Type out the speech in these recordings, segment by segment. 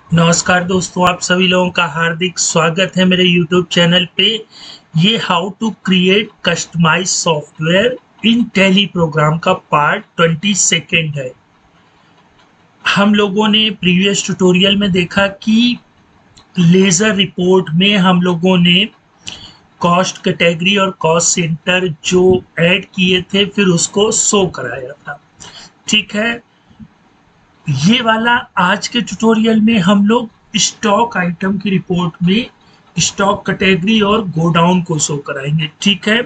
नमस्कार दोस्तों, आप सभी लोगों का हार्दिक स्वागत है मेरे YouTube चैनल पे। ये how to create customize software in Tally program का पार्ट 22 है। हम लोगों ने प्रीवियस ट्यूटोरियल में देखा कि लेज़र रिपोर्ट में हम लोगों ने कॉस्ट कैटेगरी और कॉस्ट सेंटर जो ऐड किए थे फिर उसको शो कराया था। ठीक है, ये वाला आज के ट्यूटोरियल में हम लोग स्टॉक आइटम की रिपोर्ट में स्टॉक कैटेगरी और गोडाउन को शो कराएंगे। ठीक है,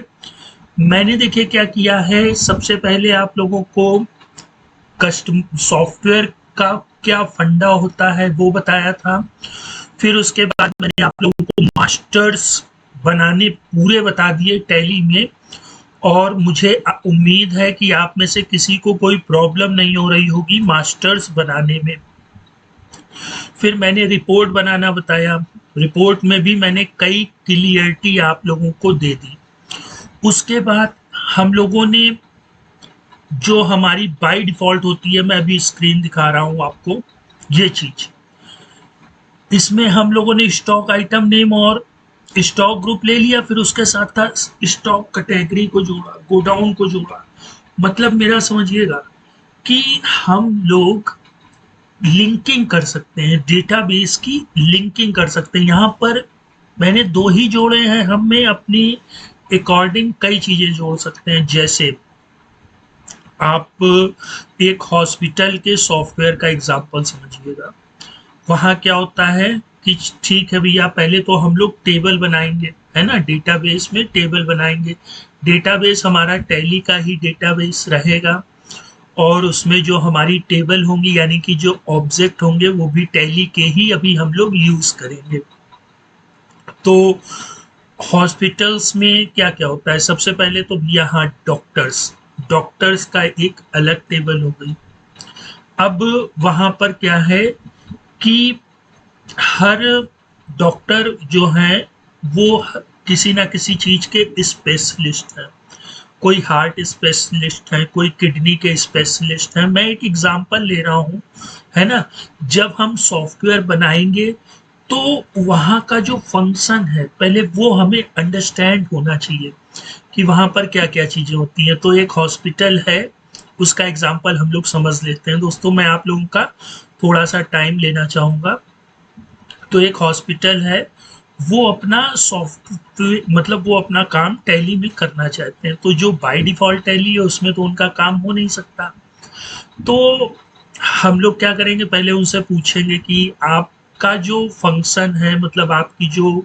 मैंने देखिए क्या किया है। सबसे पहले आप लोगों को कस्टम सॉफ्टवेयर का क्या फंडा होता है वो बताया था। फिर उसके बाद मैंने आप लोगों को मास्टर्स बनाने पूरे बता दिए टैली में, और मुझे उम्मीद है कि आप में से किसी को कोई प्रॉब्लम नहीं हो रही होगी मास्टर्स बनाने में। फिर मैंने रिपोर्ट बनाना बताया। रिपोर्ट में भी मैंने कई क्लियरिटी आप लोगों को दे दी। उसके बाद हम लोगों ने जो हमारी बाय डिफॉल्ट होती है, मैं अभी स्क्रीन दिखा रहा हूं आपको, ये चीज इसमें हम लोगों ने स्टॉक आइटम नेम और स्टॉक ग्रुप ले लिया। फिर उसके साथ था स्टॉक कैटेगरी को जोड़ा, गोडाउन को जोड़ा। मतलब मेरा समझिएगा कि हम लोग लिंकिंग कर सकते हैं, डेटाबेस की लिंकिंग कर सकते हैं। यहाँ पर मैंने दो ही जोड़े हैं, हमें अपनी अकॉर्डिंग कई चीजें जोड़ सकते हैं। जैसे आप एक हॉस्पिटल के सॉफ्टवेयर का एग्जांपल समझिएगा। वहाँ क्या होता है कि ठीक है भैया, पहले तो हम लोग टेबल बनाएंगे, है ना, डेटाबेस में टेबल बनाएंगे। डेटाबेस हमारा टैली का ही डेटाबेस रहेगा, और उसमें जो हमारी टेबल होंगी यानी कि जो ऑब्जेक्ट होंगे वो भी टैली के ही अभी हम लोग यूज करेंगे। तो हॉस्पिटल्स में क्या क्या होता है, सबसे पहले तो यहाँ डॉक्टर्स, डॉक्टर्स का एक अलग टेबल हो गई। अब वहां पर क्या है कि हर डॉक्टर जो है वो किसी ना किसी चीज के स्पेशलिस्ट है। कोई हार्ट स्पेशलिस्ट है, कोई किडनी के स्पेशलिस्ट है। मैं एक एग्जांपल ले रहा हूँ, है ना। जब हम सॉफ्टवेयर बनाएंगे तो वहाँ का जो फंक्शन है पहले वो हमें अंडरस्टैंड होना चाहिए कि वहाँ पर क्या क्या चीजें होती हैं। तो एक हॉस्पिटल है, उसका एग्जांपल हम लोग समझ लेते हैं। दोस्तों, मैं आप लोगों का थोड़ा सा टाइम लेना चाहूंगा। तो एक हॉस्पिटल है, वो अपना सॉफ्टवेयर मतलब वो अपना काम टैली में करना चाहते हैं। तो जो बाय डिफॉल्ट टैली है उसमें तो उनका काम हो नहीं सकता। तो हम लोग क्या करेंगे, पहले उनसे पूछेंगे कि आपका जो फंक्शन है, मतलब आपकी जो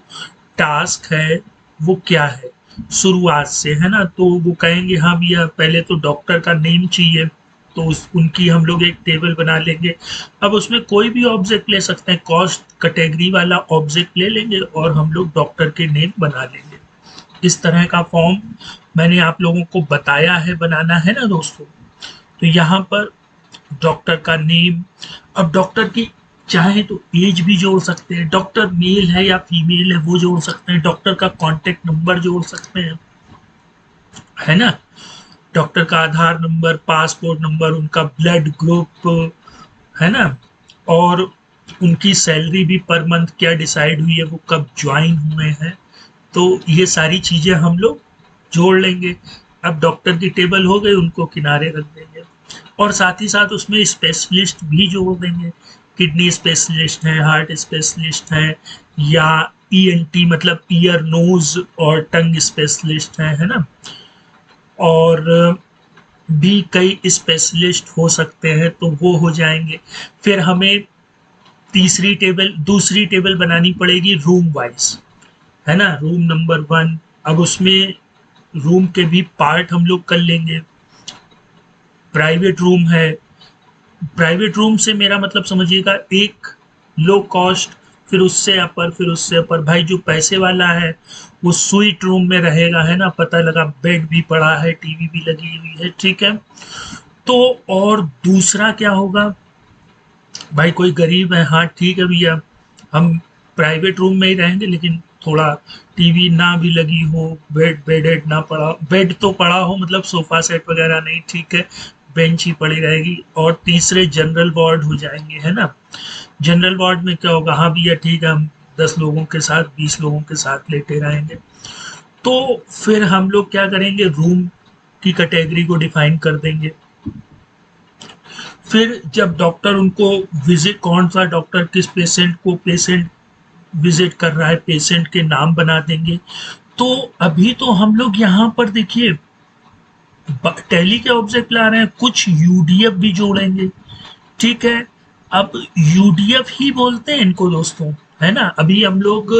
टास्क है वो क्या है शुरुआत से, है ना। तो वो कहेंगे हाँ भैया, पहले तो डॉक्टर का नेम चाहिए। तो उनकी हम लोग एक टेबल बना लेंगे। अब उसमें कोई भी ऑब्जेक्ट ले सकते हैं, कॉस्ट कैटेगरी वाला ऑब्जेक्ट ले लेंगे और हम लोग डॉक्टर के नेम बना लेंगे। इस तरह का फॉर्म मैंने आप लोगों को बताया है बनाना, है ना दोस्तों। तो यहाँ पर डॉक्टर का नेम, अब डॉक्टर की चाहे तो एज भी जोड़ सकते हैं, डॉक्टर मेल है या फीमेल है वो जोड़ सकते हैं, डॉक्टर का कॉन्टेक्ट नंबर जोड़ सकते हैं, है ना, डॉक्टर का आधार नंबर, पासपोर्ट नंबर, उनका ब्लड ग्रुप, है ना, और उनकी सैलरी भी पर मंथ क्या डिसाइड हुई है, वो कब ज्वाइन हुए हैं। तो ये सारी चीजें हम लोग जोड़ लेंगे। अब डॉक्टर की टेबल हो गई, उनको किनारे रख देंगे, और साथ ही साथ उसमें स्पेशलिस्ट भी जोड़ देंगे। किडनी स्पेशलिस्ट है, हार्ट स्पेशलिस्ट है, या ईएनटी मतलब ईयर नोज और टंग स्पेशलिस्ट है ना। और भी कई स्पेशलिस्ट हो सकते हैं, तो वो हो जाएंगे। फिर हमें दूसरी टेबल बनानी पड़ेगी रूम वाइज, है ना, रूम नंबर 1। अब उसमें रूम के भी पार्ट हम लोग कर लेंगे। प्राइवेट रूम है, प्राइवेट रूम से मेरा मतलब समझिएगा एक लो कॉस्ट, फिर उससे अपर, फिर उससे अपर। भाई जो पैसे वाला है वो स्वीट रूम में रहेगा, है ना, पता लगा बेड भी पड़ा है, टीवी भी लगी हुई है, ठीक है। तो और दूसरा क्या होगा, भाई कोई गरीब है, हाँ ठीक है भैया, हम प्राइवेट रूम में ही रहेंगे लेकिन थोड़ा टीवी ना भी लगी हो, बेड ना पड़ा, बेड तो पड़ा हो मतलब सोफा सेट वगैरह नहीं, ठीक है, बेंच ही पड़ी रहेगी। और तीसरे जनरल वार्ड हो जाएंगे, है ना। जनरल वार्ड में क्या होगा, हाँ भैया ठीक है, हम 10 लोगों के साथ 20 लोगों के साथ लेटे रहेंगे। तो फिर हम लोग क्या करेंगे, रूम की कैटेगरी को डिफाइन कर देंगे। फिर जब डॉक्टर उनको विजिट, कौन सा डॉक्टर किस पेशेंट को पेशेंट विजिट कर रहा है, पेशेंट के नाम बना देंगे। तो अभी तो हम लोग यहाँ पर देखिए टैली के ऑब्जेक्ट ला रहे हैं, कुछ यूडीएफ भी जोड़ेंगे। ठीक है, अब यूडीएफ ही बोलते हैं इनको दोस्तों, है ना। अभी हम लोग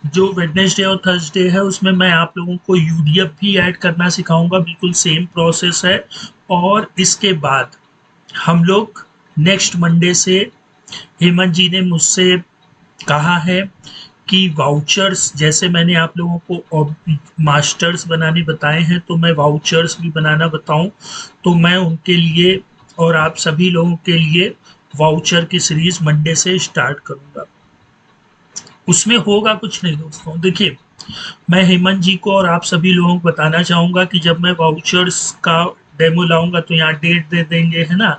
जो वेडनेसडे और थर्सडे है उसमें मैं आप लोगों को यूडीएफ भी ऐड करना सिखाऊंगा, बिल्कुल सेम प्रोसेस है। और इसके बाद हम लोग नेक्स्ट मंडे से, हेमंत जी ने मुझसे कहा है कि वाउचर्स, जैसे मैंने आप लोगों को मास्टर्स बनाने बताए हैं तो मैं वाउचर्स भी बनाना बताऊं, तो मैं उनके लिए और आप सभी लोगों के लिए वाउचर की सीरीज मंडे से स्टार्ट करूंगा। उसमें होगा कुछ नहीं दोस्तों, देखिए मैं हेमंत जी को और आप सभी लोगों को बताना चाहूंगा कि जब मैं वाउचर्स का डेमो लाऊंगा तो यहाँ डेट दे देंगे, है ना,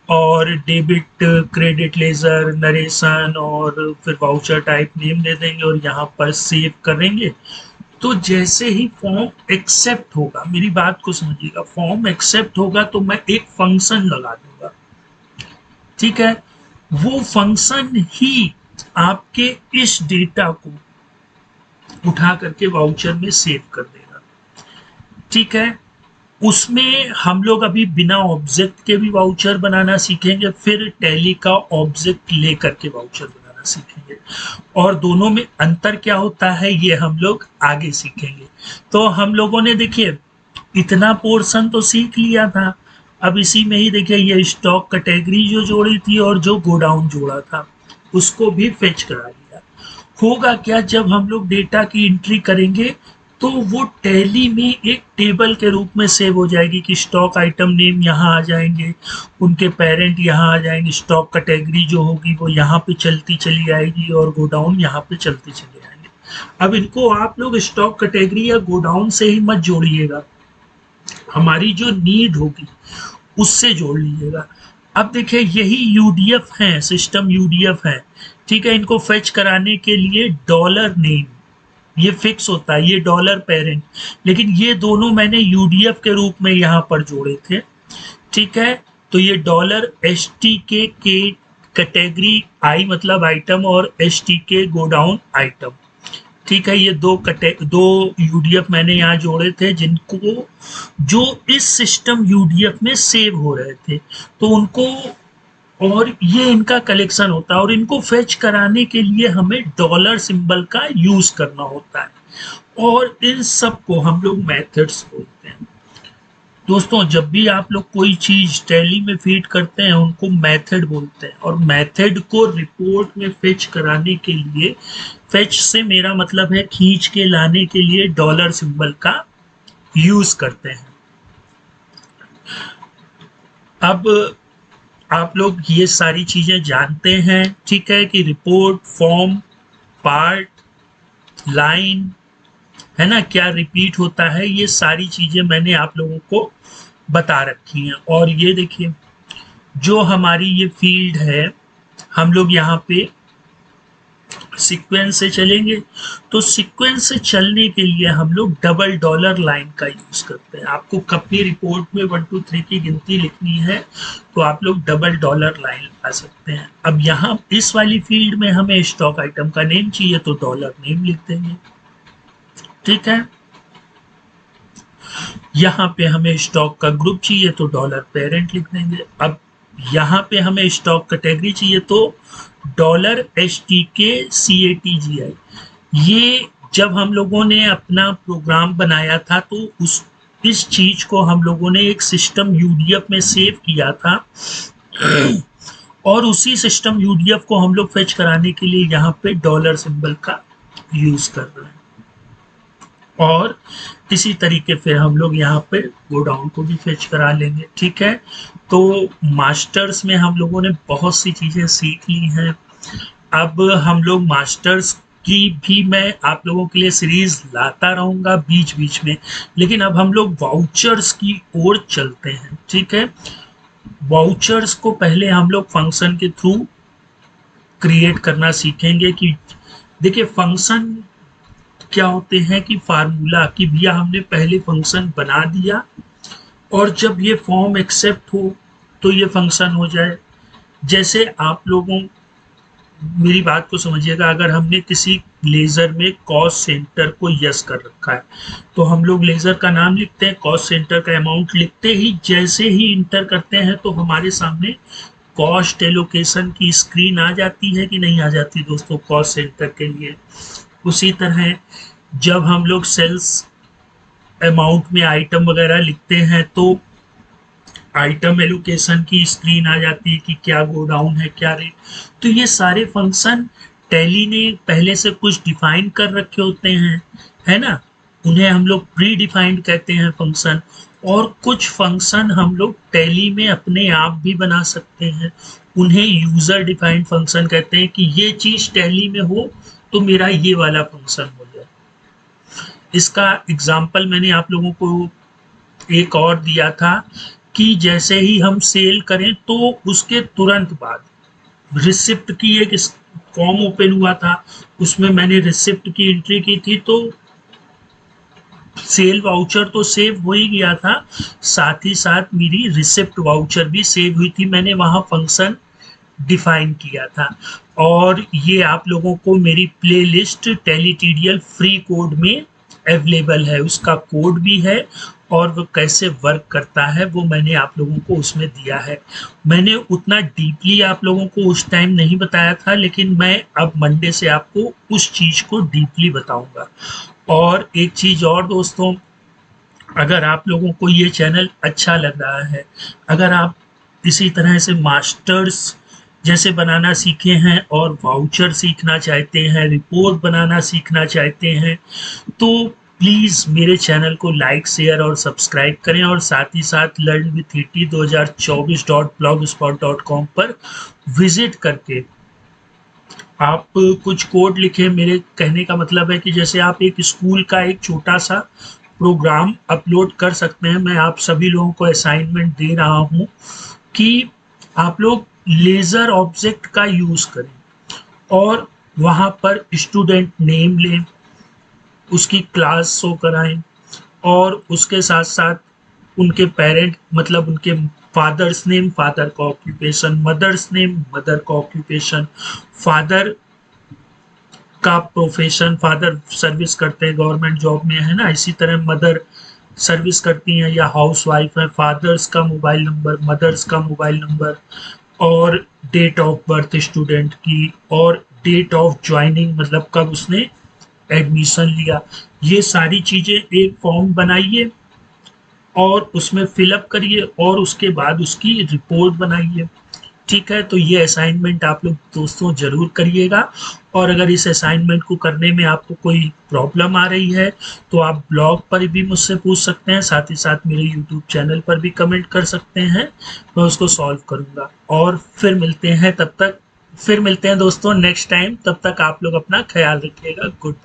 और डेबिट क्रेडिट लेजर नरेशन और फिर वाउचर टाइप नेम दे देंगे और यहाँ पर सेव करेंगे। तो जैसे ही फॉर्म एक्सेप्ट होगा, मेरी बात को समझिएगा, फॉर्म एक्सेप्ट होगा तो मैं एक फंक्शन लगा दूंगा। ठीक है, वो फंक्शन ही आपके इस डेटा को उठा करके वाउचर में सेव कर देगा। ठीक है, उसमें हम लोग अभी बिना ऑब्जेक्ट के भी वाउचर बनाना सीखेंगे, फिर टैली का ऑब्जेक्ट लेकर के वाउचर बनाना सीखेंगे, और दोनों में अंतर क्या होता है ये हम लोग आगे सीखेंगे। तो हम लोगों ने देखिए इतना पोर्शन तो सीख लिया था, अब इसी में ही देखिए ये स्टॉक कैटेगरी जो जोड़ी थी और जो गोडाउन जोड़ा था उसको भी फेच करा लिया। होगा क्या, जब हम लोग डेटा की एंट्री करेंगे तो वो टैली में एक टेबल के रूप में सेव हो जाएगी कि स्टॉक आइटम नेम यहाँ आ जाएंगे, उनके पेरेंट यहाँ आ जाएंगे, स्टॉक कैटेगरी जो होगी वो यहाँ पे चलती चली आएगी और गोडाउन यहाँ पे चलते चले आएंगे। अब इनको आप लोग स्टॉक कैटेगरी या गोडाउन से ही मत जोड़िएगा, हमारी जो नीड होगी उससे जोड़ लीजिएगा। अब देखिए यही यूडीएफ है, सिस्टम यूडीएफ है। ठीक है, इनको फेच कराने के लिए डॉलर नेम ये फिक्स होता है, ये डॉलर पेरेंट, लेकिन ये दोनों मैंने यूडीएफ के रूप में यहाँ पर जोड़े थे। ठीक है, तो ये डॉलर एस टी के कैटेगरी आई मतलब आइटम और एस टी के गोडाउन आइटम। ठीक है, ये दो यूडीएफ मैंने यहाँ जोड़े थे जिनको, जो इस सिस्टम यूडीएफ में सेव हो रहे थे, तो उनको, और ये इनका कलेक्शन होता है और इनको फेच कराने के लिए हमें डॉलर सिंबल का यूज करना होता है और इन सब को हम लोग मेथड्स बोलते हैं। दोस्तों जब भी आप लोग कोई चीज टैली में फीड करते हैं उनको मेथड बोलते हैं, और मेथड को रिपोर्ट में फेच कराने के लिए, फेच से मेरा मतलब है खींच के लाने के लिए, डॉलर सिंबल का यूज करते हैं। अब आप लोग ये सारी चीजें जानते हैं, ठीक है, कि रिपोर्ट, फॉर्म, पार्ट, लाइन, है ना, क्या रिपीट होता है, ये सारी चीजें मैंने आप लोगों को बता रखी हैं। और ये देखिए जो हमारी ये फील्ड है, हम लोग यहाँ पे सीक्वेंस से चलेंगे, तो सीक्वेंस से चलने के लिए हम लोग डबल डॉलर लाइन का यूज करते हैं। आपको कभी रिपोर्ट में 1 2 3 की गिनती लिखनी है तो आप लोग डबल डॉलर लाइन लगा सकते हैं। अब यहाँ इस वाली फील्ड में हमें स्टॉक आइटम का नेम चाहिए तो डॉलर नेम लिख देंगे। ठीक है, यहाँ पे हमें स्टॉक का ग्रुप चाहिए तो डॉलर पेरेंट लिख देंगे। अब यहाँ पे हमें स्टॉक कैटेगरी चाहिए तो डॉलर एच टी के सी ए टी जी आई। ये जब हम लोगों ने अपना प्रोग्राम बनाया था तो इस चीज को हम लोगों ने एक सिस्टम यूडीएफ में सेव किया था और उसी सिस्टम यूडीएफ को हम लोग फेच कराने के लिए यहाँ पे डॉलर सिंबल का यूज कर रहे हैं। और इसी तरीके फिर हम लोग यहाँ पे गोडाउन को भी फेच करा लेंगे। ठीक है, तो मास्टर्स में हम लोगों ने बहुत सी चीजें सीख ली हैं। अब हम लोग मास्टर्स की भी मैं आप लोगों के लिए सीरीज लाता रहूंगा बीच बीच में, लेकिन अब हम लोग वाउचर्स की ओर चलते हैं। ठीक है, वाउचर्स को पहले हम लोग फंक्शन के थ्रू क्रिएट करना सीखेंगे कि देखिए फंक्शन क्या होते हैं कि फार्मूला कि भैया हमने पहले फंक्शन बना दिया और जब ये फॉर्म एक्सेप्ट हो तो ये फंक्शन हो जाए। जैसे आप लोगों मेरी बात को समझिएगा, अगर हमने किसी लेजर में कॉस्ट सेंटर को यस कर रखा है तो हम लोग लेजर का नाम लिखते हैं, कॉस्ट सेंटर का अमाउंट लिखते ही जैसे ही इंटर करते हैं तो हमारे सामने कॉस्ट एलोकेशन की स्क्रीन आ जाती है कि नहीं आ जाती दोस्तों कॉस्ट सेंटर के लिए। उसी तरह जब हम लोग सेल्स अमाउंट में आइटम वगैरह लिखते हैं तो आइटम एलोकेशन की स्क्रीन आ जाती है कि क्या गो डाउन है क्या रेट। तो ये सारे फंक्शन टैली ने पहले से कुछ डिफाइन कर रखे होते हैं, है ना, उन्हें हम लोग प्री डिफाइंड कहते हैं फंक्शन। और कुछ फंक्शन हम लोग टैली में अपने आप भी बना सकते हैं, उन्हें यूजर डिफाइंड फंक्शन कहते हैं कि ये चीज टैली में हो तो मेरा ये वाला फंक्शन हो जाए। इसका एग्जाम्पल मैंने आप लोगों को एक और दिया था कि जैसे ही हम सेल करें तो उसके तुरंत बाद रिसिप्ट की एक फॉर्म ओपन हुआ था, उसमें मैंने रिसिप्ट की एंट्री की थी तो सेल वाउचर तो सेव हो ही गया था, साथ ही साथ मेरी रिसिप्ट वाउचर भी सेव हुई थी, मैंने वहां फंक्शन डिफाइन किया था। और ये आप लोगों को मेरी प्लेलिस्ट टेलीटीडियल फ्री कोड में अवेलेबल है, उसका कोड भी है और वो कैसे वर्क करता है वो मैंने आप लोगों को उसमें दिया है। मैंने उतना डीपली आप लोगों को उस टाइम नहीं बताया था, लेकिन मैं अब मंडे से आपको उस चीज को डीपली बताऊंगा। और एक चीज और दोस्तों, अगर आप लोगों को ये चैनल अच्छा लग रहा है, अगर आप इसी तरह से मास्टर्स जैसे बनाना सीखे हैं और वाउचर सीखना चाहते हैं, रिपोर्ट बनाना सीखना चाहते हैं, तो प्लीज़ मेरे चैनल को लाइक शेयर और सब्सक्राइब करें और साथ ही साथ लर्न विथ ईटी 2024.blogspot.com पर विजिट करके आप कुछ कोड लिखें। मेरे कहने का मतलब है कि जैसे आप एक स्कूल का एक छोटा सा प्रोग्राम अपलोड कर सकते हैं, मैं आप सभी लोगों को असाइनमेंट दे रहा हूं कि आप लोग लेजर ऑब्जेक्ट का यूज करें और वहां पर स्टूडेंट नेम लें, उसकी क्लास शो कराएं और उसके साथ साथ उनके पेरेंट मतलब उनके फादर्स नेम, फादर का ऑक्यूपेशन, मदर्स नेम, मदर का ऑक्यूपेशन, फादर का प्रोफेशन, फादर सर्विस करते हैं गवर्नमेंट जॉब में, है ना, इसी तरह मदर सर्विस करती हैं या हाउस वाइफ है, फादर्स का मोबाइल नंबर, मदर्स का मोबाइल नंबर और डेट ऑफ बर्थ स्टूडेंट की और डेट ऑफ ज्वाइनिंग मतलब कब उसने एडमिशन लिया। ये सारी चीजें एक फॉर्म बनाइए और उसमें फिलअप करिए और उसके बाद उसकी रिपोर्ट बनाइए। ठीक है, तो ये असाइनमेंट आप लोग दोस्तों जरूर करिएगा। और अगर इस असाइनमेंट को करने में आपको कोई प्रॉब्लम आ रही है तो आप ब्लॉग पर भी मुझसे पूछ सकते हैं, साथ ही साथ मेरे यूट्यूब चैनल पर भी कमेंट कर सकते हैं, मैं उसको सॉल्व करूंगा। और फिर मिलते हैं दोस्तों नेक्स्ट टाइम, तब तक आप लोग अपना ख्याल रखिएगा। Good bye.